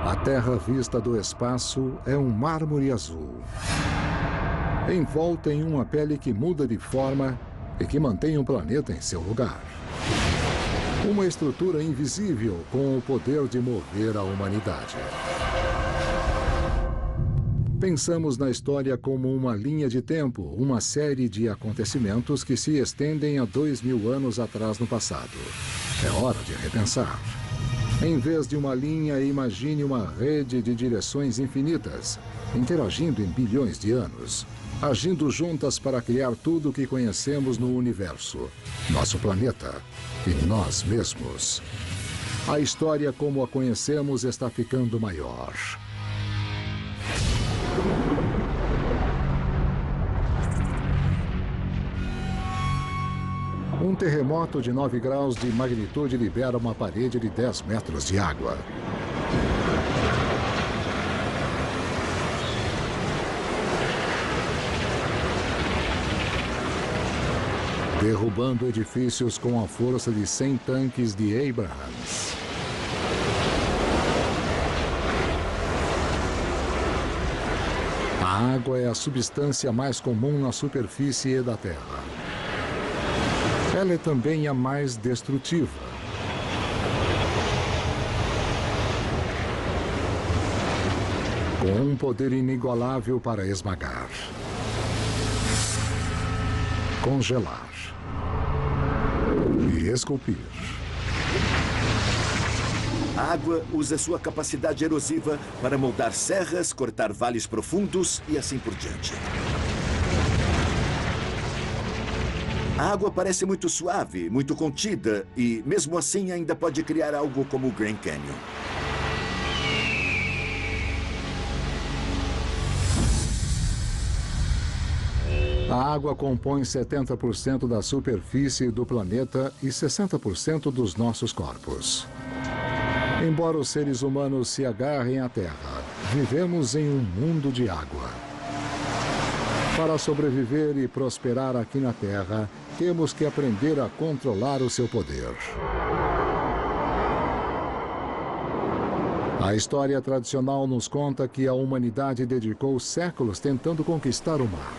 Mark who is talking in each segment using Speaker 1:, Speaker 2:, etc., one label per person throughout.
Speaker 1: A Terra vista do espaço é um mármore azul, envolta em uma pele que muda de forma e que mantém o planeta em seu lugar. Uma estrutura invisível com o poder de mover a humanidade. Pensamos na história como uma linha de tempo, uma série de acontecimentos que se estendem há 2000 anos atrás no passado. É hora de repensar. Em vez de uma linha, imagine uma rede de direções infinitas, interagindo em bilhões de anos, agindo juntas para criar tudo o que conhecemos no universo, nosso planeta e nós mesmos. A história como a conhecemos está ficando maior. Um terremoto de 9 graus de magnitude libera uma parede de 10 metros de água. Derrubando edifícios com a força de 100 tanques de Abrams. A água é a substância mais comum na superfície da Terra. Ela é também a mais destrutiva. Com um poder inigualável para esmagar, congelar e esculpir.
Speaker 2: A água usa sua capacidade erosiva para moldar serras, cortar vales profundos e assim por diante. A água parece muito suave, muito contida e, mesmo assim, ainda pode criar algo como o Grand Canyon.
Speaker 1: A água compõe 70% da superfície do planeta e 60% dos nossos corpos. Embora os seres humanos se agarrem à Terra, vivemos em um mundo de água. Para sobreviver e prosperar aqui na Terra, temos que aprender a controlar o seu poder. A história tradicional nos conta que a humanidade dedicou séculos tentando conquistar o mar.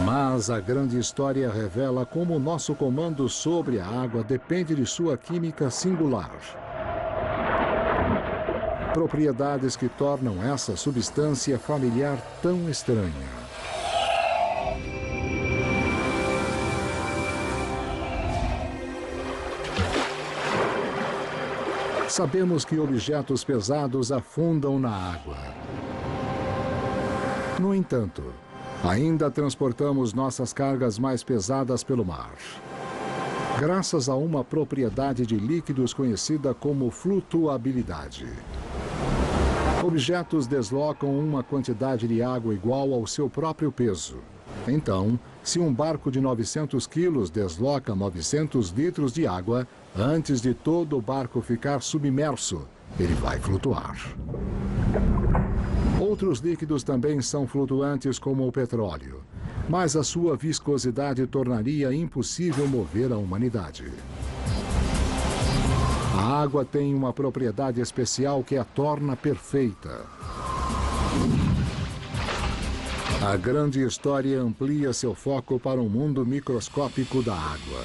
Speaker 1: Mas a grande história revela como o nosso comando sobre a água depende de sua química singular. Propriedades que tornam essa substância familiar tão estranha. Sabemos que objetos pesados afundam na água. No entanto, ainda transportamos nossas cargas mais pesadas pelo mar. Graças a uma propriedade de líquidos conhecida como flutuabilidade. Objetos deslocam uma quantidade de água igual ao seu próprio peso. Então, se um barco de 900 quilos desloca 900 litros de água, antes de todo o barco ficar submerso, ele vai flutuar. Outros líquidos também são flutuantes, como o petróleo, mas a sua viscosidade tornaria impossível mover a humanidade. A água tem uma propriedade especial que a torna perfeita. A grande história amplia seu foco para um mundo microscópico da água.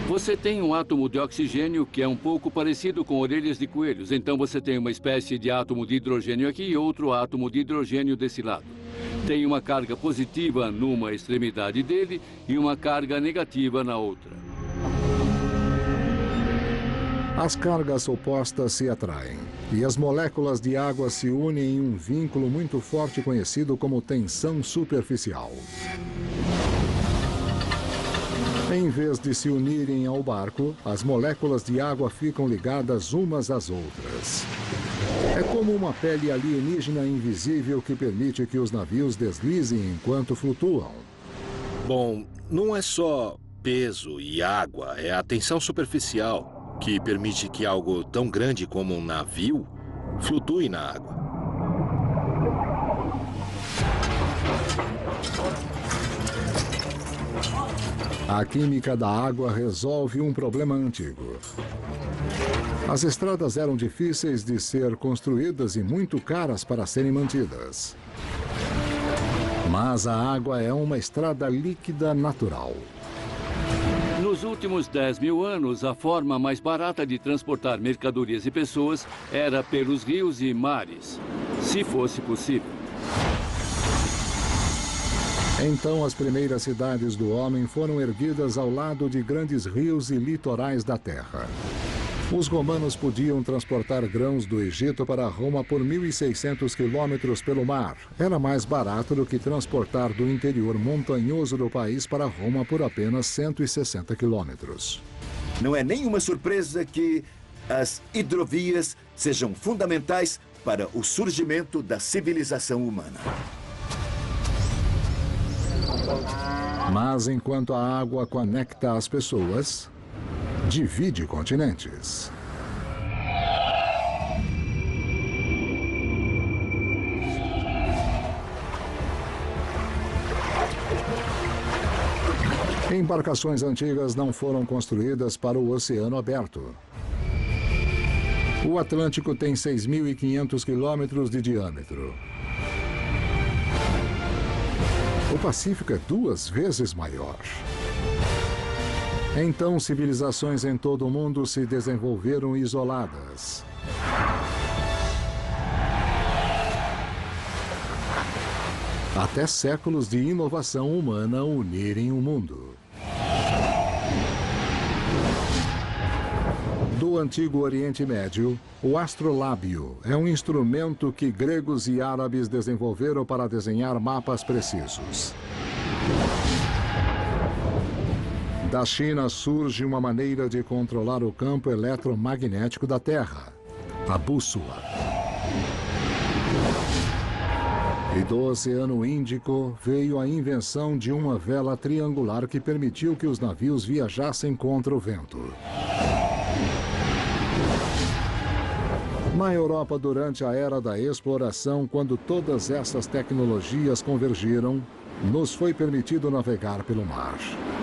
Speaker 3: Você tem um átomo de oxigênio que é um pouco parecido com orelhas de coelhos. Então você tem uma espécie de átomo de hidrogênio aqui e outro átomo de hidrogênio desse lado. Tem uma carga positiva numa extremidade dele e uma carga negativa na outra.
Speaker 1: As cargas opostas se atraem e as moléculas de água se unem em um vínculo muito forte conhecido como tensão superficial. Em vez de se unirem ao barco, as moléculas de água ficam ligadas umas às outras. É como uma pele alienígena invisível que permite que os navios deslizem enquanto flutuam.
Speaker 4: Bom, não é só peso e água, é a tensão superficial que permite que algo tão grande como um navio flutue na água.
Speaker 1: A química da água resolve um problema antigo. As estradas eram difíceis de ser construídas e muito caras para serem mantidas. Mas a água é uma estrada líquida natural.
Speaker 3: Nos últimos 10 mil anos, a forma mais barata de transportar mercadorias e pessoas era pelos rios e mares, se fosse possível.
Speaker 1: Então, as primeiras cidades do homem foram erguidas ao lado de grandes rios e litorais da terra. Os romanos podiam transportar grãos do Egito para Roma por 1.600 quilômetros pelo mar. Era mais barato do que transportar do interior montanhoso do país para Roma por apenas 160 quilômetros.
Speaker 2: Não é nenhuma surpresa que as hidrovias sejam fundamentais para o surgimento da civilização humana.
Speaker 1: Mas enquanto a água conecta as pessoas, divide continentes. Embarcações antigas não foram construídas para o oceano aberto. O Atlântico tem 6.500 quilômetros de diâmetro. O Pacífico é 2 vezes maior. Então, civilizações em todo o mundo se desenvolveram isoladas. Até séculos de inovação humana unirem o mundo. Do antigo Oriente Médio, o astrolábio é um instrumento que gregos e árabes desenvolveram para desenhar mapas precisos. Da China surge uma maneira de controlar o campo eletromagnético da Terra, a bússola. E do Oceano Índico veio a invenção de uma vela triangular que permitiu que os navios viajassem contra o vento. Na Europa, durante a Era da Exploração, quando todas essas tecnologias convergiram, nos foi permitido navegar pelo mar.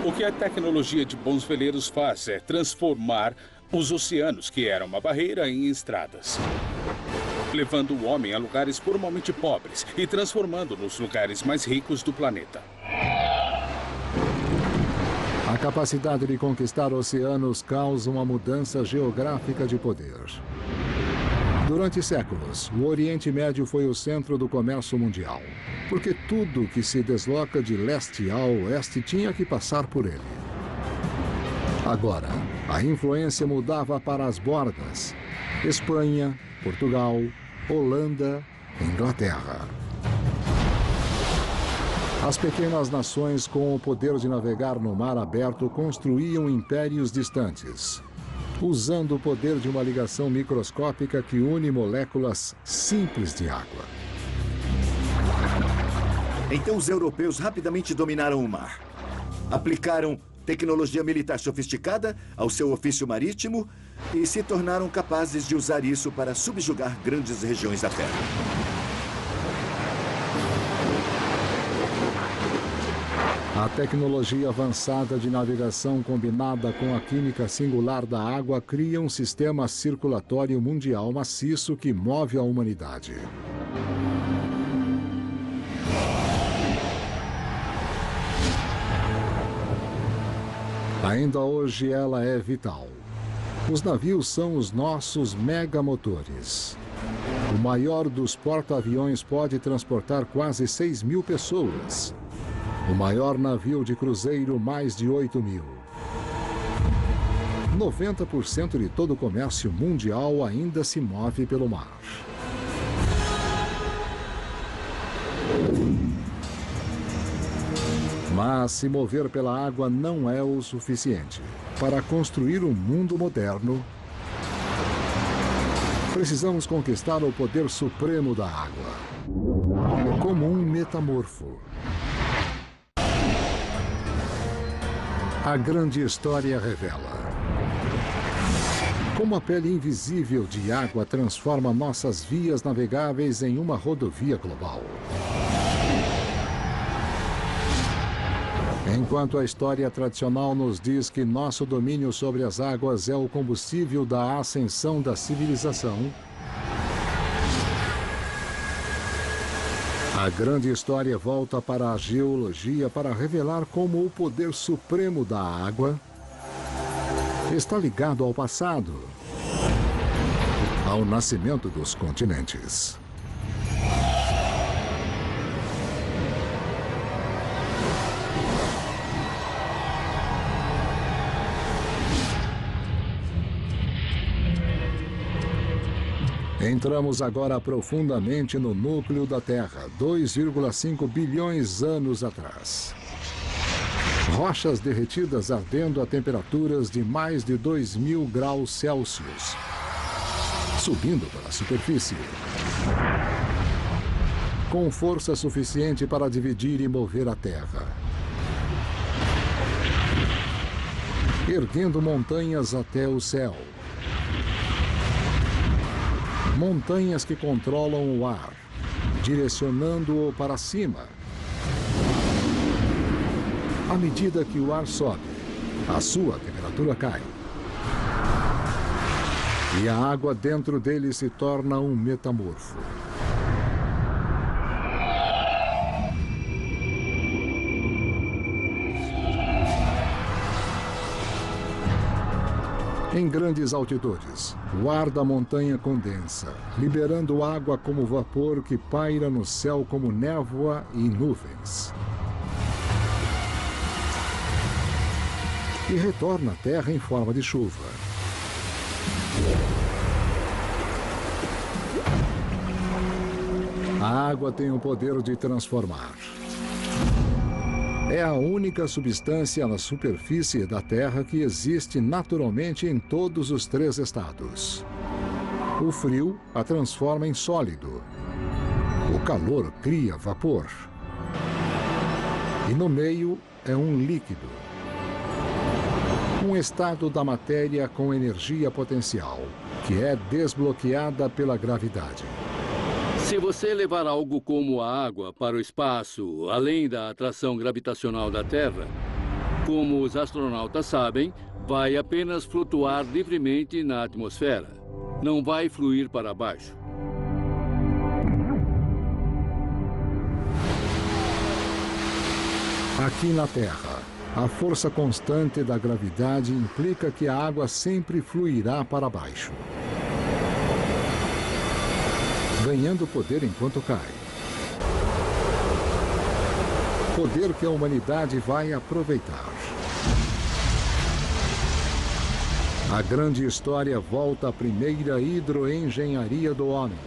Speaker 5: O que a tecnologia de bons veleiros faz é transformar os oceanos, que eram uma barreira, em estradas, levando o homem a lugares formalmente pobres e transformando-o nos lugares mais ricos do planeta.
Speaker 1: A capacidade de conquistar oceanos causa uma mudança geográfica de poder. Durante séculos, o Oriente Médio foi o centro do comércio mundial, porque tudo que se desloca de leste a oeste tinha que passar por ele. Agora, a influência mudava para as bordas: Espanha, Portugal, Holanda, Inglaterra. As pequenas nações com o poder de navegar no mar aberto construíam impérios distantes, usando o poder de uma ligação microscópica que une moléculas simples de água.
Speaker 2: Então os europeus rapidamente dominaram o mar. Aplicaram tecnologia militar sofisticada ao seu ofício marítimo e se tornaram capazes de usar isso para subjugar grandes regiões da Terra.
Speaker 1: A tecnologia avançada de navegação combinada com a química singular da água cria um sistema circulatório mundial maciço que move a humanidade. Ainda hoje ela é vital. Os navios são os nossos megamotores. O maior dos porta-aviões pode transportar quase 6.000 pessoas. O maior navio de cruzeiro, mais de 8.000. 90% de todo o comércio mundial ainda se move pelo mar. Mas se mover pela água não é o suficiente. Para construir um mundo moderno, precisamos conquistar o poder supremo da água, como um metamorfo. A grande história revela como a pele invisível de água transforma nossas vias navegáveis em uma rodovia global. Enquanto a história tradicional nos diz que nosso domínio sobre as águas é o combustível da ascensão da civilização, a grande história volta para a geologia para revelar como o poder supremo da água está ligado ao passado, ao nascimento dos continentes. Entramos agora profundamente no núcleo da Terra, 2,5 bilhões de anos atrás. Rochas derretidas ardendo a temperaturas de mais de 2.000 graus Celsius, subindo para a superfície, com força suficiente para dividir e mover a Terra, erguendo montanhas até o céu. Montanhas que controlam o ar, direcionando-o para cima. À medida que o ar sobe, a sua temperatura cai. E a água dentro dele se torna um metamorfo. Em grandes altitudes, o ar da montanha condensa, liberando água como vapor que paira no céu como névoa e nuvens. E retorna à Terra em forma de chuva. A água tem o poder de transformar. É a única substância na superfície da Terra que existe naturalmente em todos os 3 estados. O frio a transforma em sólido. O calor cria vapor. E no meio é um líquido. Um estado da matéria com energia potencial, que é desbloqueada pela gravidade.
Speaker 3: Se você levar algo como a água para o espaço, além da atração gravitacional da Terra, como os astronautas sabem, vai apenas flutuar livremente na atmosfera. Não vai fluir para baixo.
Speaker 1: Aqui na Terra, a força constante da gravidade implica que a água sempre fluirá para baixo, ganhando poder enquanto cai. Poder que a humanidade vai aproveitar. A grande história volta à primeira hidroengenharia do homem.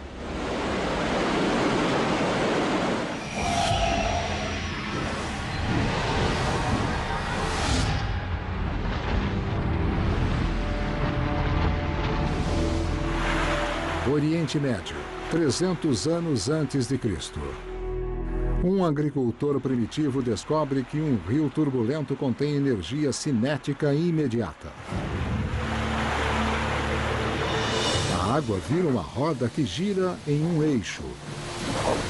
Speaker 1: Oriente Médio, 300 anos antes de Cristo. Um agricultor primitivo descobre que um rio turbulento contém energia cinética imediata. A água vira uma roda que gira em um eixo,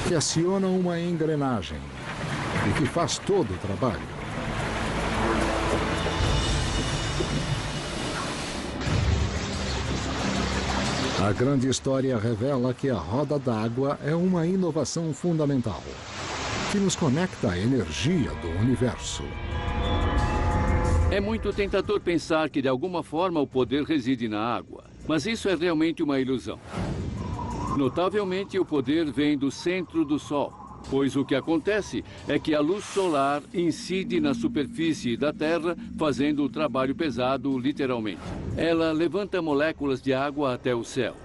Speaker 1: que aciona uma engrenagem e que faz todo o trabalho. A grande história revela que a roda d'água é uma inovação fundamental, que nos conecta à energia do universo.
Speaker 3: É muito tentador pensar que de alguma forma o poder reside na água, mas isso é realmente uma ilusão. Notavelmente, o poder vem do centro do Sol, pois o que acontece é que a luz solar incide na superfície da Terra, fazendo o trabalho pesado literalmente. Ela levanta moléculas de água até o céu.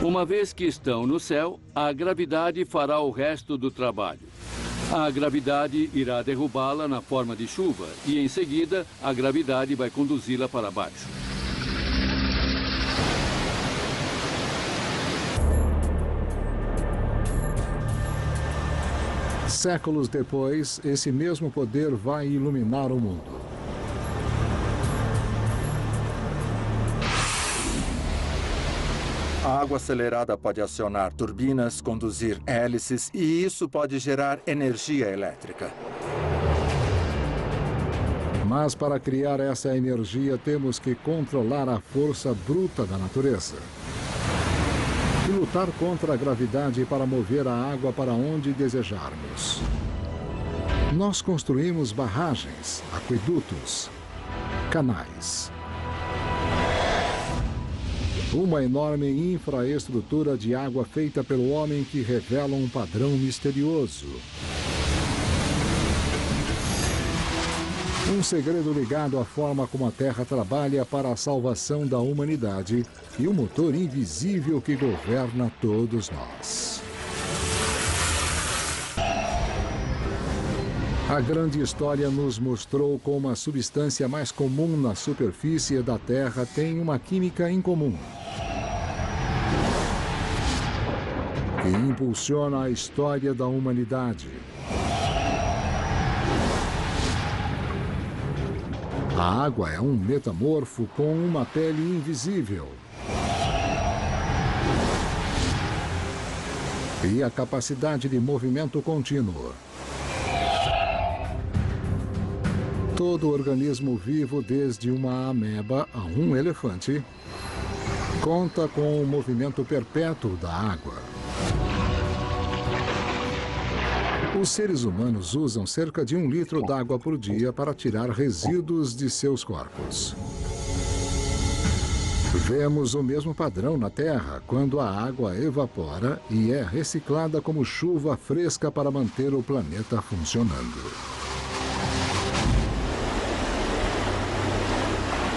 Speaker 3: Uma vez que estão no céu, a gravidade fará o resto do trabalho. A gravidade irá derrubá-la na forma de chuva e, em seguida, a gravidade vai conduzi-la para baixo.
Speaker 1: Séculos depois, esse mesmo poder vai iluminar o mundo.
Speaker 6: A água acelerada pode acionar turbinas, conduzir hélices e isso pode gerar energia elétrica.
Speaker 1: Mas para criar essa energia, temos que controlar a força bruta da natureza. E lutar contra a gravidade para mover a água para onde desejarmos. Nós construímos barragens, aquedutos, canais. Uma enorme infraestrutura de água feita pelo homem que revela um padrão misterioso. Um segredo ligado à forma como a Terra trabalha para a salvação da humanidade e o motor invisível que governa todos nós. A grande história nos mostrou como a substância mais comum na superfície da Terra tem uma química incomum, que impulsiona a história da humanidade. A água é um metamorfo com uma pele invisível. E a capacidade de movimento contínuo. Todo organismo vivo, desde uma ameba a um elefante, conta com o movimento perpétuo da água. Os seres humanos usam cerca de 1 litro d'água por dia para tirar resíduos de seus corpos. Vemos o mesmo padrão na Terra quando a água evapora e é reciclada como chuva fresca para manter o planeta funcionando.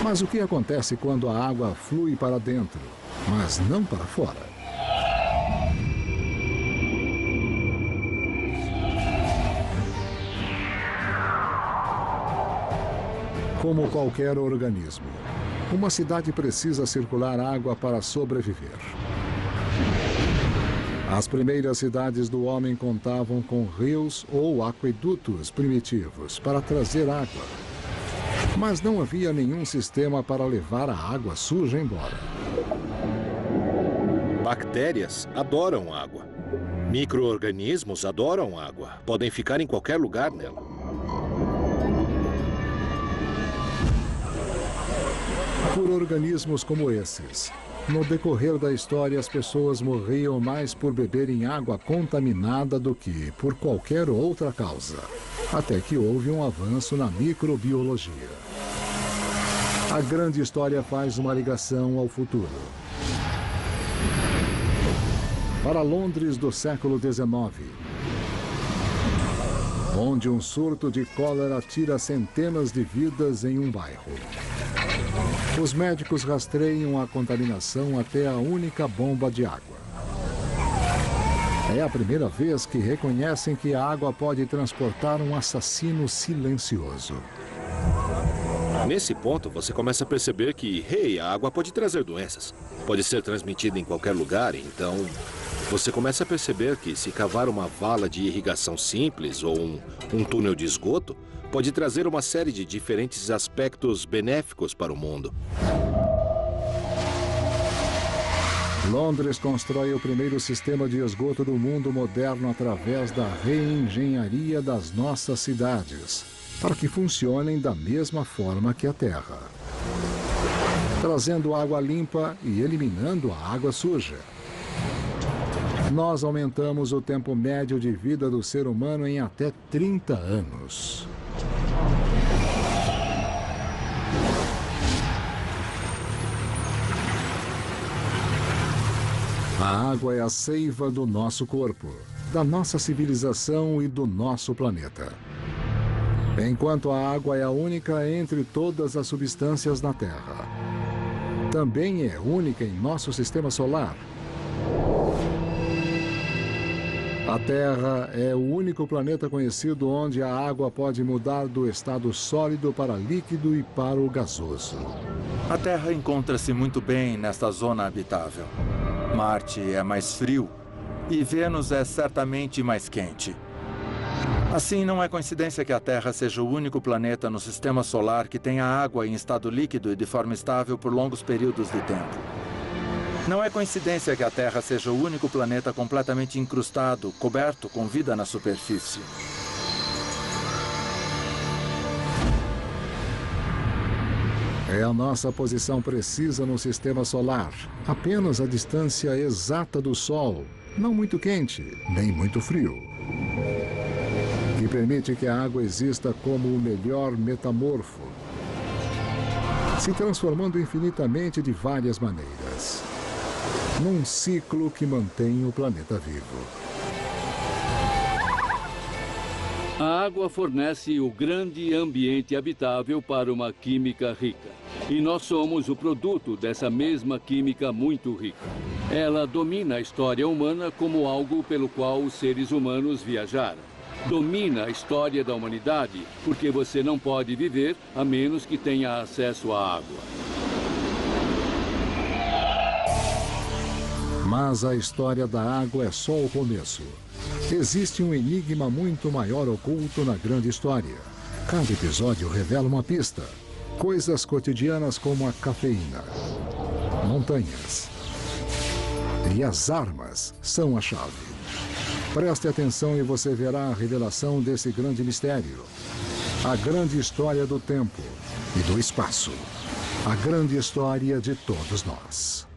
Speaker 1: Mas o que acontece quando a água flui para dentro, mas não para fora? Como qualquer organismo, uma cidade precisa circular água para sobreviver. As primeiras cidades do homem contavam com rios ou aquedutos primitivos para trazer água. Mas não havia nenhum sistema para levar a água suja embora.
Speaker 4: Bactérias adoram água. Micro-organismos adoram água. Podem ficar em qualquer lugar nela.
Speaker 1: Por organismos como esses, no decorrer da história, as pessoas morriam mais por beberem água contaminada do que por qualquer outra causa, até que houve um avanço na microbiologia. A grande história faz uma ligação ao futuro. Para Londres do século XIX, onde um surto de cólera tira centenas de vidas em um bairro. Os médicos rastreiam a contaminação até a única bomba de água. É a primeira vez que reconhecem que a água pode transportar um assassino silencioso.
Speaker 4: Nesse ponto, você começa a perceber que, a água pode trazer doenças. Pode ser transmitida em qualquer lugar, então você começa a perceber que se cavar uma vala de irrigação simples ou um túnel de esgoto, pode trazer uma série de diferentes aspectos benéficos para o mundo.
Speaker 1: Londres constrói o primeiro sistema de esgoto do mundo moderno através da reengenharia das nossas cidades, para que funcionem da mesma forma que a Terra, trazendo água limpa e eliminando a água suja. Nós aumentamos o tempo médio de vida do ser humano em até 30 anos. A água é a seiva do nosso corpo, da nossa civilização e do nosso planeta. Enquanto a água é a única entre todas as substâncias na Terra. Também é única em nosso sistema solar. A Terra é o único planeta conhecido onde a água pode mudar do estado sólido para líquido e para o gasoso.
Speaker 6: A Terra encontra-se muito bem nesta zona habitável. Marte é mais frio e Vênus é certamente mais quente. Assim, não é coincidência que a Terra seja o único planeta no sistema solar que tenha água em estado líquido e de forma estável por longos períodos de tempo. Não é coincidência que a Terra seja o único planeta completamente incrustado, coberto com vida na superfície.
Speaker 1: É a nossa posição precisa no sistema solar. Apenas a distância exata do Sol, não muito quente, nem muito frio, que permite que a água exista como o melhor metamorfo, se transformando infinitamente de várias maneiras, num ciclo que mantém o planeta vivo.
Speaker 3: A água fornece o grande ambiente habitável para uma química rica. E nós somos o produto dessa mesma química muito rica. Ela domina a história humana como algo pelo qual os seres humanos viajaram. Domina a história da humanidade, porque você não pode viver a menos que tenha acesso à água.
Speaker 1: Mas a história da água é só o começo. Existe um enigma muito maior oculto na grande história. Cada episódio revela uma pista. Coisas cotidianas como a cafeína, montanhas e as armas são a chave. Preste atenção e você verá a revelação desse grande mistério. A grande história do tempo e do espaço. A grande história de todos nós.